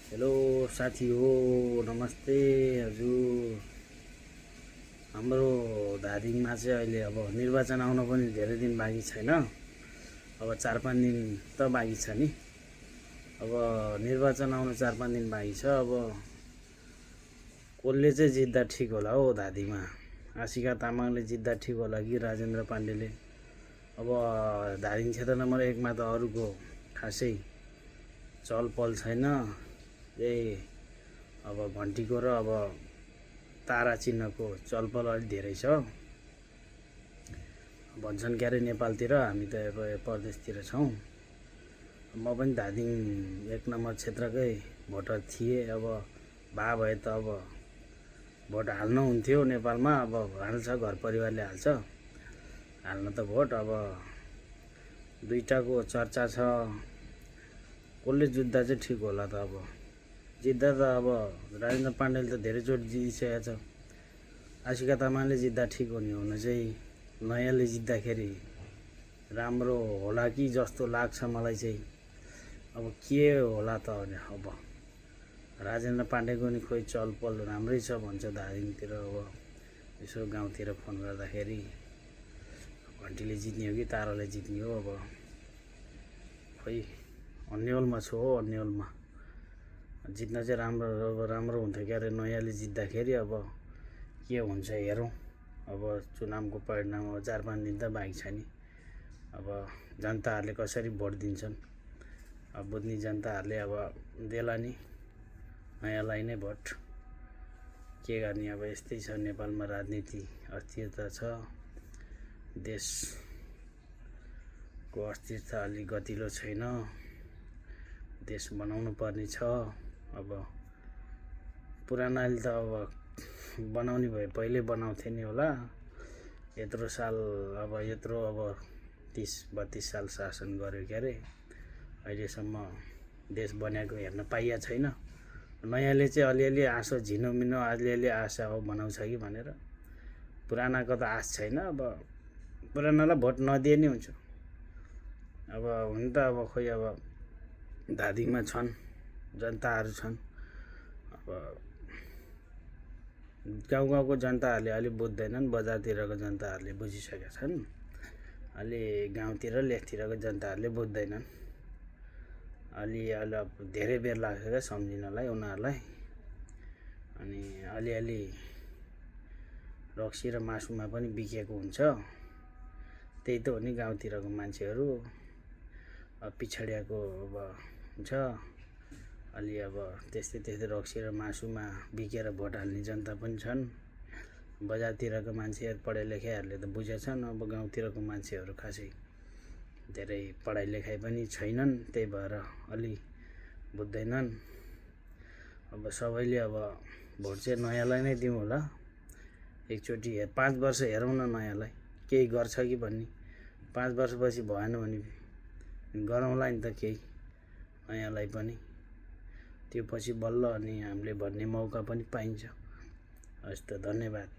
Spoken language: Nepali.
हेलो साथी हो, नमस्ते हजुर। हाम्रो धादिङमा चाहिँ अहिले अब निर्वाचन आउन पनि धेरै दिन बाँकी छैन। अब 4-5 दिन त बाँकी छ नि। अब निर्वाचन आउन 4-5 दिन बाँकी छ। अब कसले चाहिँ जित्दा ठिक होला हो धादिङमा? आशिका तामाङले जित्दा ठिक होला कि राजेन्द्र पाण्डेले? अब धादिङ क्षेत्र नम्बर 1 मा त अरूको खासै चलपल छैन। यही अब घन्टीको र अब तारा चिन्हको चलपल अलिक धेरै छ भन्छन् क्यारे नेपालतिर। हामी त अब परदेशतिर छौँ। म पनि धादिङ 1 नम्बर क्षेत्रकै भोटर थिएँ। अब भए त अब भोट हाल्नु हुन्थ्यो नेपालमा। अब हाल्छ, घर परिवारले हाल्छ, हाल्न त भोट। अब दुईटाको चर्चा छ, कसले जित्दा चाहिँ ठिक होला त? अब जित्दा त अब राजेन्द्र पाण्डेले त धेरैचोटि जितिसकेको छ। आशिका तामाङले जित्दा ठिक हो नि। हुन चाहिँ नयाँले जित्दाखेरि राम्रो होला कि जस्तो लाग्छ मलाई चाहिँ। अब के होला त? अब राजेन्द्र पाण्डेको नि खोइ चलपल राम्रै छ भन्छ धादिङतिर। अब यसो गाउँतिर फोन गर्दाखेरि घन्टीले जित्ने हो कि ताराले जित्ने हो? अब खोइ अन्यलमा छु हो, अन्यलमा। जित्न चाहिँ राम्रो हुन्थ्यो क्यारे नयाँले जित्दाखेरि। अब के हुन्छ हेरौँ। अब चुनावको परिणाम अब 4-5 दिन त बाँकी छ नि। अब जनताहरूले कसरी भोट दिन्छन्, अब बुझ्ने जनताहरूले अब देला नि नयाँलाई नै भोट। के गर्ने? अब यस्तै छ नेपालमा राजनीति, अस्थिरता छ। देशको अस्थिरता अलि गतिलो छैन। देश बनाउनु पर्ने छ। अब पुरानाले त अब बनाउने भए पहिल्यै बनाउँथे नि होला। यत्रो साल अब 30-32 साल शासन गर्यो क्यारे, अहिलेसम्म देश बनाएको हेर्न पाइया छैन। नयाँले चाहिँ अलिअलि आशा झिनोमिनो अलिअलि आशा हो बनाउँछ कि भनेर। पुरानाको त आश छैन। अब पुरानालाई भोट नदिए नि हुन्छ। अब हुन त अब खोइ अब धादिङमा छन्, जनताहरू छन्। अब गाउँको जनताहरूले अलि बुझ्दैनन्, बजारतिरको जनताहरूले बुझिसकेका छन्। अलि गाउँतिर लेखतिरको जनताहरूले बुझ्दैनन्। अलि धेरै बेर लाग्छ क्या सम्झिनलाई उनीहरूलाई। अनि अलिअलि रक्सी र मासुमा पनि बिकेको हुन्छ। त्यही त हो नि गाउँतिरको मान्छेहरू। अब पिछडिएको अब हुन्छ। अलि अब त्यस्तै रक्सी र मासुमा बिकेर भोट हाल्ने जनता पनि छन्। बजारतिरको मान्छेहरू पढाइ लेखाइहरूले त बुझेछन्। अब गाउँतिरको मान्छेहरू खासै धेरै पढाइ लेखाइ पनि छैनन्, त्यही भएर अलि बुझ्दैनन्। अब सबैले अब भोट चाहिँ नयाँलाई नै दिउँ होला। एकचोटि 5 वर्ष हेरौँ न नयाँलाई केही गर्छ कि भन्ने। 5 वर्षपछि भएन भने गरौँला नि त केही नयाँलाई पनि। त्यो पछि बल्ल अनि हामीले भन्ने मौका पनि पाइन्छ। हस् त, धन्यवाद।